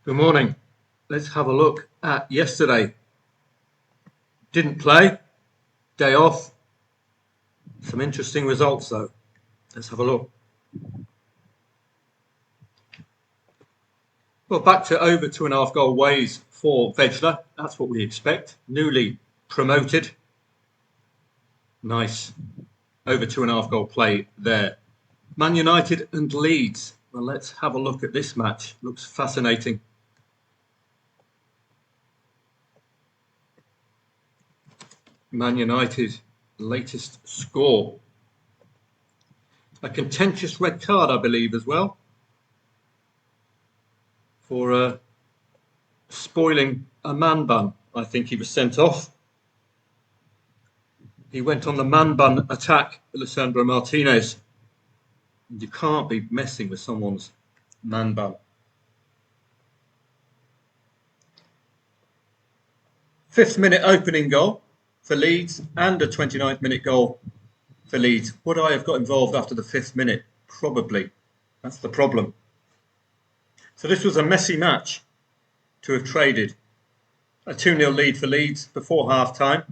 Good morning. Let's have a look at yesterday. Didn't play, day off. Some interesting results though. Let's have a look. Well, back to over 2.5 goal ways for Vejla. That's what we expect. Newly promoted. Nice over 2.5 goal play there. Man United and Leeds. Well, let's have a look at this match. Looks fascinating. Man United latest score. A contentious red card, I believe, as well, for spoiling a man bun. I think he was sent off. He went on the man bun attack, Alessandro Martinez. You can't be messing with someone's man bun. 5th minute opening goal for Leeds and a 29th minute goal for Leeds. Would I have got involved after the 5th minute? Probably. That's the problem. So this was a messy match to have traded. A 2-0 lead for Leeds before half-time.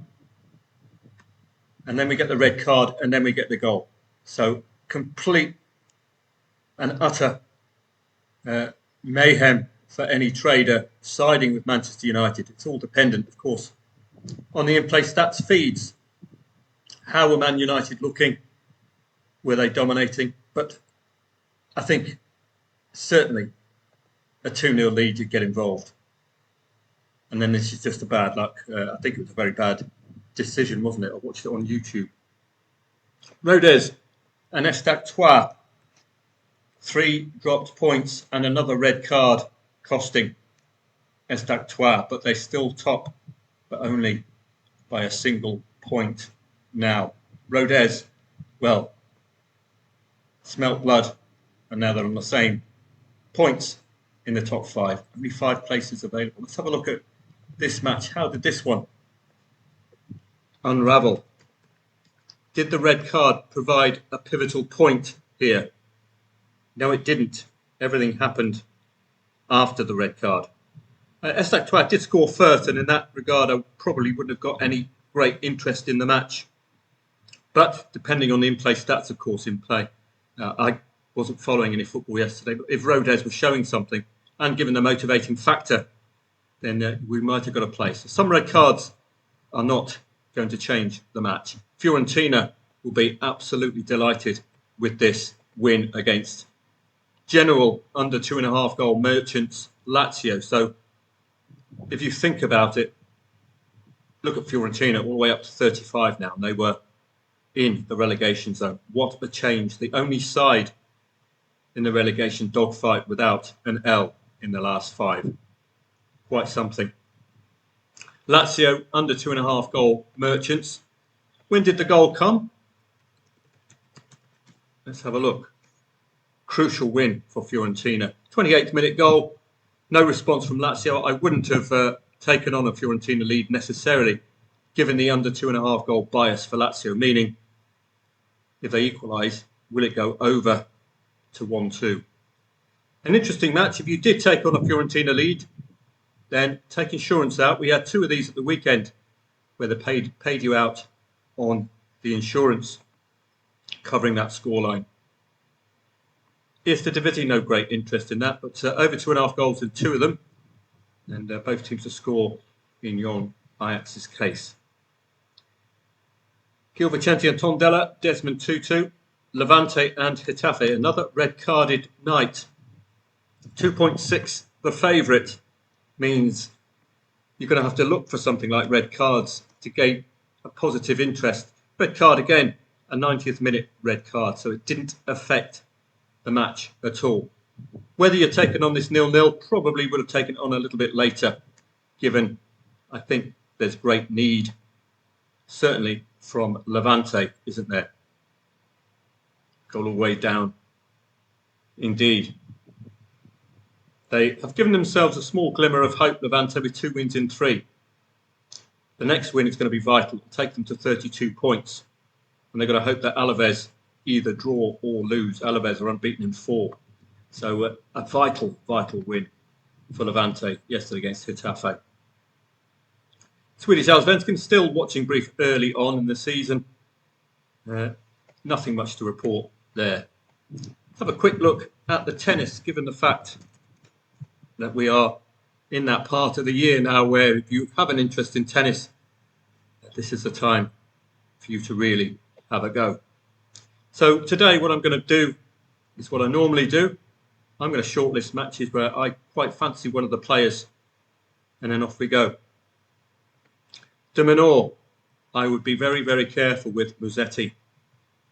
And then we get the red card and then we get the goal. So complete and utter mayhem for any trader siding with Manchester United. It's all dependent, of course, on the in-play stats feeds. How were Man United looking? Were they dominating? But I think certainly a 2-0 lead, you'd get involved. And then this is just a bad luck. I think it was a very bad decision, wasn't it? I watched it on YouTube. Rodez and Estactoire. 3 dropped points and another red card costing Estactoire, but they still top, but only by a single point now. Rodez, well, smelt blood, and now they're on the same points in the top 5. Only 5 places available. Let's have a look at this match. How did this one unravel? Did the red card provide a pivotal point here? No, it didn't. Everything happened after the red card. Estactoire did score first, and in that regard, I probably wouldn't have got any great interest in the match. But depending on the in-play stats, of course, in play, I wasn't following any football yesterday. But if Rodez was showing something and given the motivating factor, then we might have got a place. So some red cards are not going to change the match. Fiorentina will be absolutely delighted with this win against general under 2.5 goal merchants Lazio. So if you think about it, look at Fiorentina all the way up to 35 now, and they were in the relegation zone. What a change. The only side in the relegation dogfight without an L in the last 5. Quite something. Lazio under 2.5 goal merchants. When did the goal come? Let's have a look. Crucial win for Fiorentina. 28th minute goal. No response from Lazio. I wouldn't have taken on a Fiorentina lead necessarily, given the under 2.5 goal bias for Lazio, meaning if they equalise, will it go over to 1-2? An interesting match. If you did take on a Fiorentina lead, then take insurance out. We had 2 of these at the weekend where they paid you out on the insurance covering that scoreline. Eredivisie, no great interest in that, but over 2.5 goals in 2 of them, and both teams to score in Jon Ajax's case. Gil Vicente and Tondela, Desmond Tutu, Levante and Getafe, another red-carded night. 2.6, the favourite, means you're going to have to look for something like red cards to gain a positive interest. Red card again, a 90th minute red card, so it didn't affect the match at all. Whether you're taking on this 0-0, probably would have taken it on a little bit later, given I think there's great need, certainly from Levante, isn't there? Go all the way down. Indeed. They have given themselves a small glimmer of hope, Levante, with 2 wins in 3. The next win is going to be vital. It'll take them to 32 points. And they've got to hope that Alaves either draw or lose. Alaves are unbeaten in 4. So a vital, vital win. for Levante yesterday against Getafe. Swedish Allsvenskan still watching brief early on in the season. Nothing much to report there. Let's have a quick look at the tennis, given the fact that we are in that part of the year now where if you have an interest in tennis, this is the time for you to really have a go. So today what I'm going to do is what I normally do. I'm going to shortlist matches where I quite fancy one of the players, and then off we go. De Minaur, I would be very, very careful with Musetti.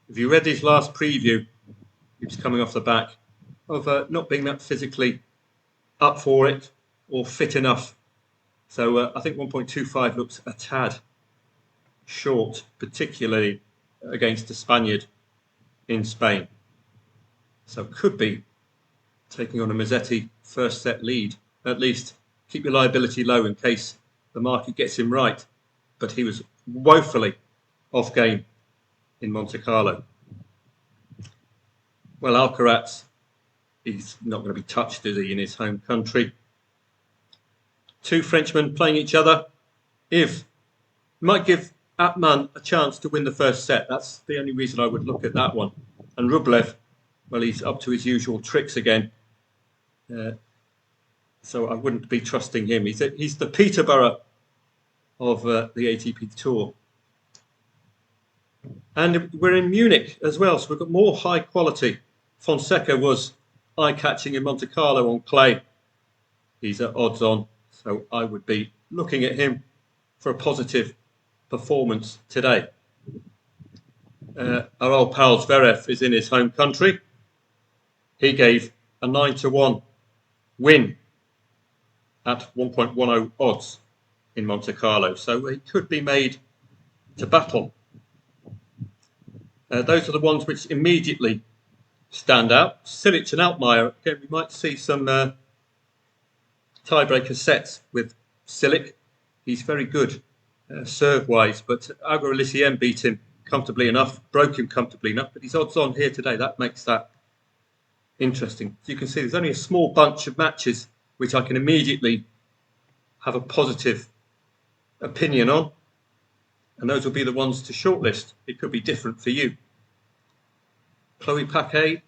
If you read his last preview, he was coming off the back of not being that physically up for it or fit enough. So I think 1.25 looks a tad short, particularly against the Spaniard in Spain. So could be taking on a Musetti first set lead. At least keep your liability low in case the market gets him right. But he was woefully off game in Monte Carlo. Well, Alcaraz, he's not going to be touched, is he, in his home country? Two Frenchmen playing each other. If might give Atman a chance to win the first set. That's the only reason I would look at that one. And Rublev, well, he's up to his usual tricks again. So I wouldn't be trusting him. He's the Peterborough of the ATP Tour. And we're in Munich as well, so we've got more high quality. Fonseca was eye-catching in Monte Carlo on clay. He's at odds on, so I would be looking at him for a positive performance today. Our old pal Zverev is in his home country. He gave a 9-1 win at 1.10 odds in Monte Carlo, so he could be made to battle. Those are the ones which immediately stand out. Cilic and Altmaier, again, we might see some tiebreaker sets with Cilic. He's very good serve-wise, but Aguilar-Licien beat him comfortably enough, broke him comfortably enough, but he's odds on here today. That makes that interesting. So you can see there's only a small bunch of matches which I can immediately have a positive opinion on, and those will be the ones to shortlist. It could be different for you. Chloe Paquet,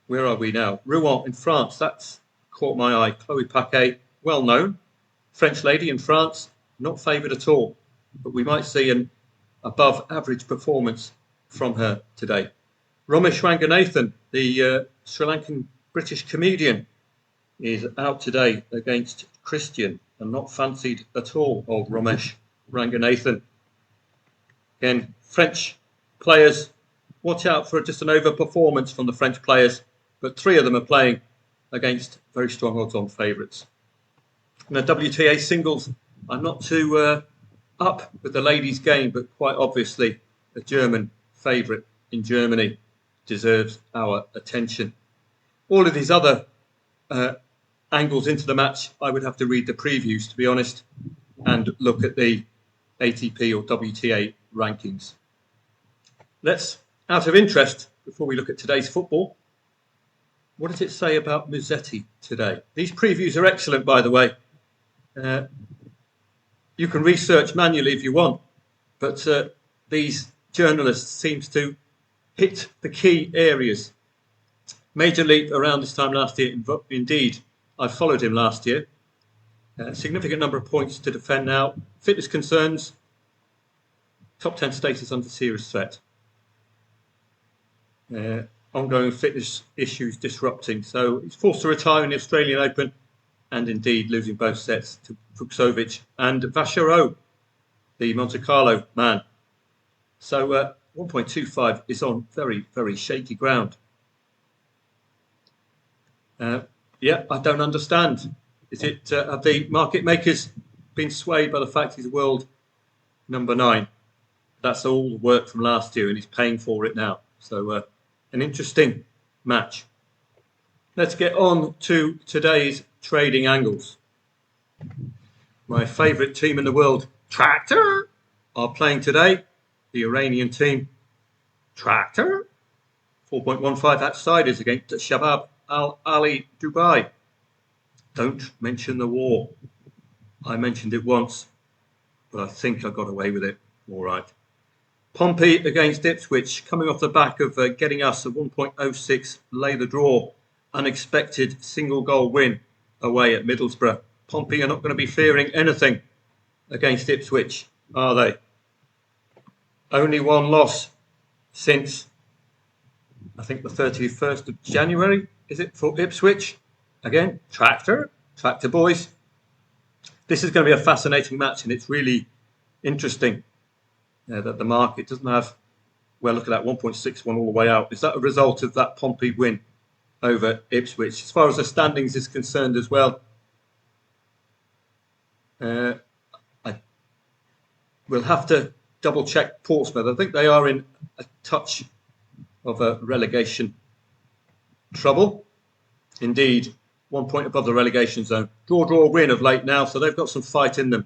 where are we now? Rouen in France, that's caught my eye. Chloe Paquet, well known, French lady in France, not favoured at all, but we might see an above average performance from her today. Ramesh Ranganathan, the Sri Lankan British comedian, is out today against Christian and not fancied at all, old Ramesh Ranganathan. Again, French players, watch out for just an overperformance from the French players, but three of them are playing against very strong odds-on favourites. Now, WTA singles, I'm not too up with the ladies' game, but quite obviously a German favourite in Germany deserves our attention. All of these other angles into the match, I would have to read the previews, to be honest, and look at the ATP or WTA rankings. Let's, out of interest, before we look at today's football, what does it say about Musetti today? These previews are excellent, by the way. You can research manually if you want, but these journalists seem to hit the key areas. Major leap around this time last year, indeed. I followed him last year. Significant number of points to defend now. Fitness concerns. Top 10 status under serious threat. Ongoing fitness issues disrupting. So he's forced to retire in the Australian Open and indeed losing both sets to Fucsovic and Vachereau, the Monte Carlo man. So 1.25 is on very, very shaky ground. Yeah, I don't understand. Is it have the market makers been swayed by the fact he's world number 9? That's all the work from last year, and he's paying for it now. So an interesting match. Let's get on to today's trading angles. My favourite team in the world, Tractor, are playing today. The Iranian team, Tractor, 4.15 outsiders against Shabab Al Ali Dubai. Don't mention the war. I mentioned it once, but I think I got away with it all right. Pompey against Ipswich, coming off the back of getting us a 1.06 lay the draw. Unexpected single goal win away at Middlesbrough. Pompey are not going to be fearing anything against Ipswich, are they? Only one loss since, I think, the 31st of January, is it, for Ipswich? Again, Tractor boys. This is going to be a fascinating match, and it's really interesting that the market doesn't have, well, look at that, 1.61 all the way out. Is that a result of that Pompey win over Ipswich? As far as the standings is concerned as well, we'll have to double check Portsmouth. I think they are in a touch of a relegation trouble. Indeed, 1 point above the relegation zone. Draw, win of late now, so they've got some fight in them.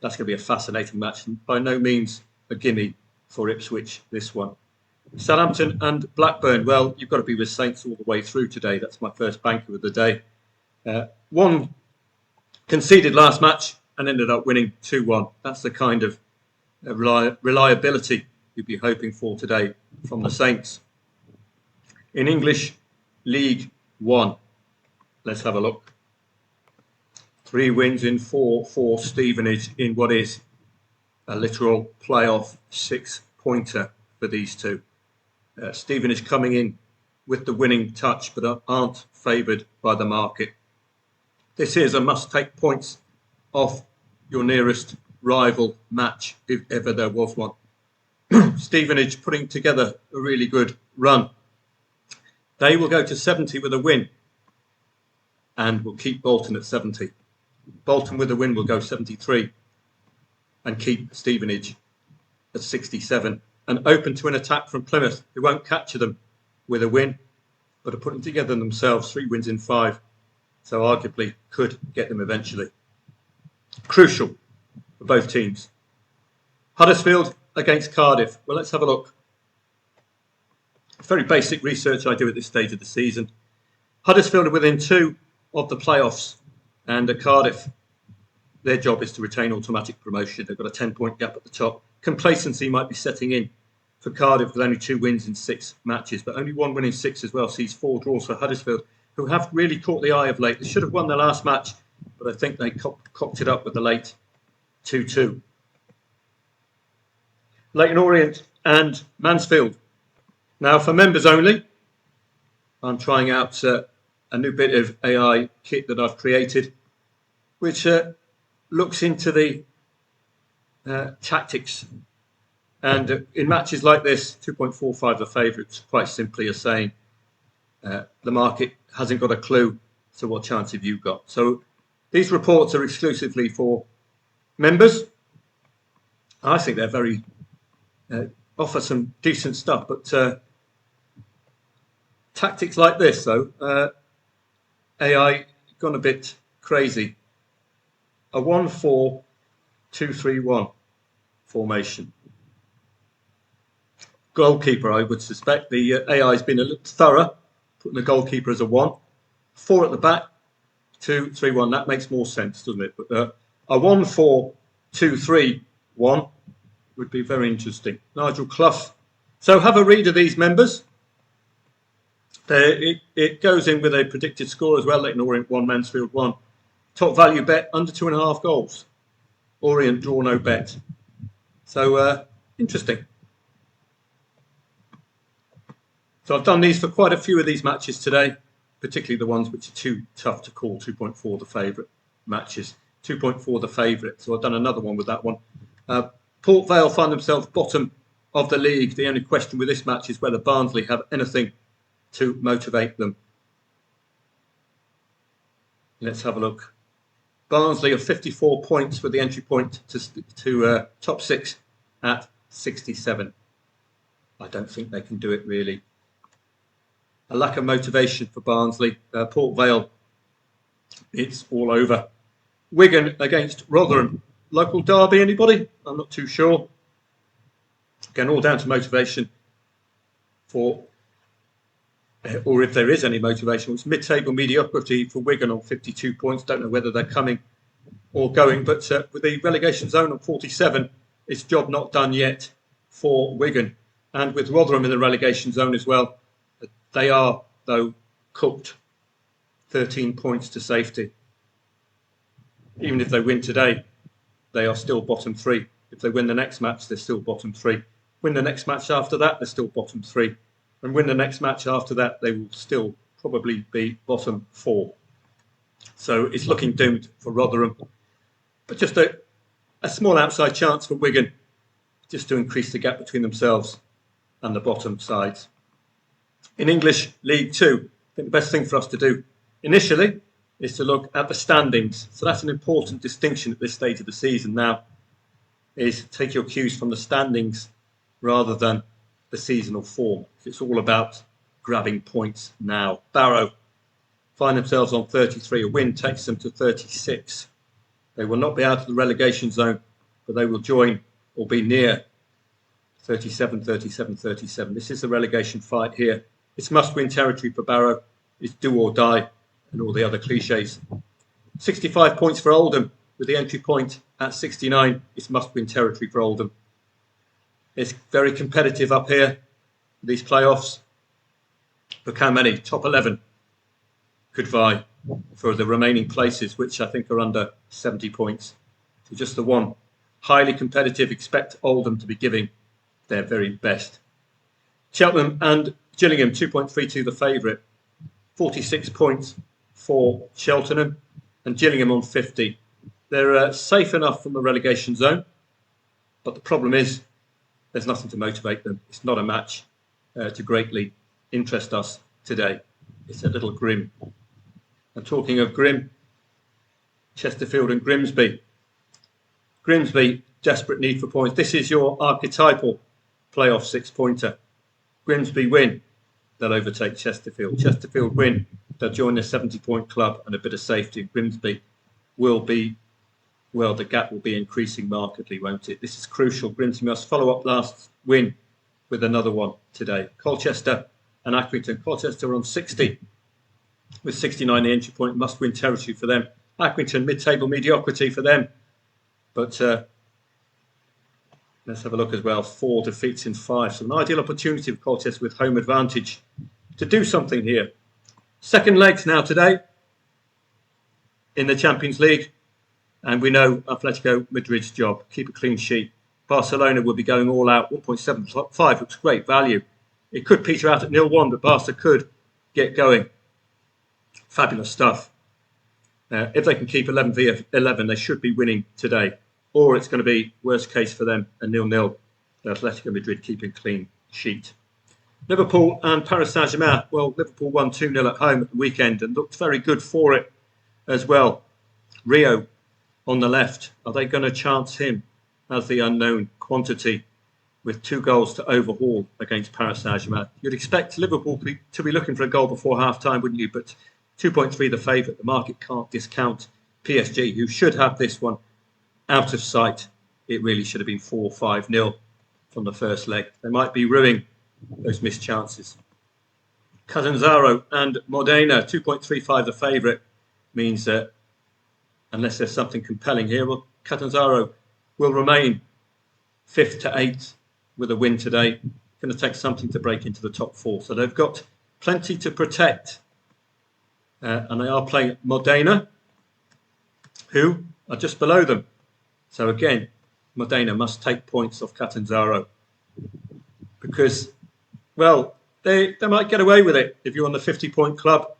That's going to be a fascinating match, and by no means a gimme for Ipswich, this one. Southampton and Blackburn. Well, you've got to be with Saints all the way through today. That's my first banker of the day. One conceded last match and ended up winning 2-1. That's the kind of reliability you'd be hoping for today from the Saints. In English League One, let's have a look. 3 wins in 4 for Stevenage in what is a literal playoff 6-pointer for these two. Stevenage coming in with the winning touch, but aren't favoured by the market. This is a must-take points off your nearest rival match, if ever there was one. Stevenage putting together a really good run. They will go to 70 with a win and will keep Bolton at 70. Bolton with a win will go 73 and keep Stevenage at 67, and open to an attack from Plymouth, who won't capture them with a win, but are putting together themselves 3 wins in 5, so arguably could get them eventually. Crucial for both teams. Huddersfield against Cardiff. Well, let's have a look. Very basic research I do at this stage of the season. Huddersfield are within 2 of the playoffs, and at Cardiff, their job is to retain automatic promotion. They've got a 10-point gap at the top. Complacency might be setting in for Cardiff with only 2 wins in 6 matches, but only 1 win in 6 as well. Sees 4 draws for Huddersfield, who have really caught the eye of late. They should have won their last match, but I think they cocked it up with the late 2-2. Leyton Orient and Mansfield. Now, for members only, I'm trying out a new bit of AI kit that I've created, which looks into the tactics. And in matches like this, 2.45 the favourites, quite simply are saying the market hasn't got a clue, so what chance have you got? So these reports are exclusively for members. I think they're very offer some decent stuff, but tactics like this, though, AI gone a bit crazy. A 1-4-2-3-1 formation. Goalkeeper, I would suspect. The AI has been a little thorough, putting the goalkeeper as a 1. 4 at the back, 2-3-1. That makes more sense, doesn't it? But a 1-4-2-3-1 would be very interesting. Nigel Clough. So have a read of these members. It goes in with a predicted score as well. Leyton Orient 1, Mansfield 1. Top value bet under 2.5 goals. Orient draw no bet. So interesting. So I've done these for quite a few of these matches today, particularly the ones which are too tough to call. 2.4 the favourite matches. 2.4 the favourite. So I've done another one with that one. Port Vale find themselves bottom of the league. The only question with this match is whether Barnsley have anything to motivate them. Let's have a look. Barnsley are 54 points with the entry point to top 6 at 67. I don't think they can do it, really. A lack of motivation for Barnsley. Port Vale, it's all over. Wigan against Rotherham. Local derby, anybody? I'm not too sure. Again, all down to motivation for or if there is any motivation. It's mid-table mediocrity for Wigan on 52 points. Don't know whether they're coming or going, but with the relegation zone on 47, it's job not done yet for Wigan. And with Rotherham in the relegation zone as well, they are, though, cooked. 13 points to safety. Even if they win today, they are still bottom three. If they win the next match, they're still bottom three. Win the next match after that, they're still bottom three. And win the next match after that, they will still probably be bottom four. So it's looking doomed for Rotherham. But just a small outside chance for Wigan, just to increase the gap between themselves and the bottom sides. In English League Two, I think the best thing for us to do initially is to look at the standings. So that's an important distinction at this stage of the season now, is take your cues from the standings rather than the seasonal form. It's all about grabbing points now. Barrow find themselves on 33. A win takes them to 36. They will not be out of the relegation zone, but they will join or be near 37, 37, 37. This is the relegation fight here. It's must-win territory for Barrow. It's do or die and all the other cliches. 65 points for Oldham with the entry point at 69. It's must-win territory for Oldham. It's very competitive up here, these playoffs. Look how many top 11 could vie for the remaining places, which I think are under 70 points. So just the one. Highly competitive. Expect Oldham to be giving their very best. Cheltenham and Gillingham, 2.32 the favourite. 46 points for Cheltenham and Gillingham on 50. They're safe enough from the relegation zone, but the problem is there's nothing to motivate them. It's not a match to greatly interest us today. It's a little grim. And talking of grim, Chesterfield and Grimsby. Grimsby, desperate need for points. This is your archetypal playoff six-pointer. Grimsby win, they'll overtake Chesterfield. Chesterfield win, they'll join the 70-point club and a bit of safety. Grimsby will be, well, the gap will be increasing markedly, won't it? This is crucial. Grimsby must follow up last win with another one today. Colchester and Accrington. Colchester on 60 with 69 the entry point. Must win territory for them. Accrington, mid-table mediocrity for them. But let's have a look as well. 4 defeats in 5. So an ideal opportunity for Colchester with home advantage to do something here. Second legs now today in the Champions League. And we know Atletico Madrid's job. Keep a clean sheet. Barcelona will be going all out. 1.75 looks great value. It could peter out at 0-1, but Barca could get going. Fabulous stuff. If they can keep 11 v 11, they should be winning today. Or it's going to be, worst case for them, a 0-0. Atletico Madrid keeping clean sheet. Liverpool and Paris Saint-Germain. Well, Liverpool won 2-0 at home at the weekend and looked very good for it as well. Rio on the left. Are they going to chance him as the unknown quantity with 2 goals to overhaul against Paris Saint-Germain? You'd expect Liverpool to be looking for a goal before half-time, wouldn't you? But 2.3 the favourite. The market can't discount PSG, who should have this one out of sight. It really should have been 4-5-0 from the first leg. They might be ruining those missed chances. Catanzaro and Modena, 2.35 the favourite, means that unless there's something compelling here, well, Catanzaro will remain 5th to 8th with a win today. Going to take something to break into the top 4. So they've got plenty to protect. And they are playing Modena, who are just below them. So again, Modena must take points off Catanzaro because, well, they might get away with it if you're on the 50-point club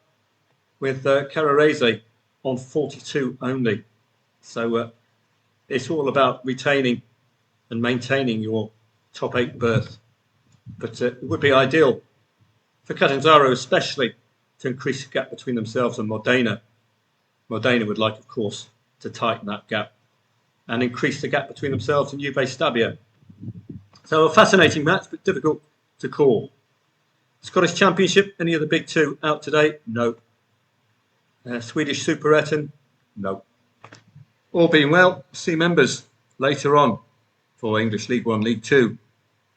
with Carrarese on 42 only. So it's all about retaining and maintaining your top 8 berth. But it would be ideal for Catanzaro especially to increase the gap between themselves and Modena. Modena would like, of course, to tighten that gap and increase the gap between themselves and Juve Stabia. So a fascinating match, but difficult to call. Scottish Championship, any of the big 2 out today? No. Swedish Superettan? No. All being well, see members later on for English League 1, League 2,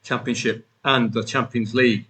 Championship and the Champions League.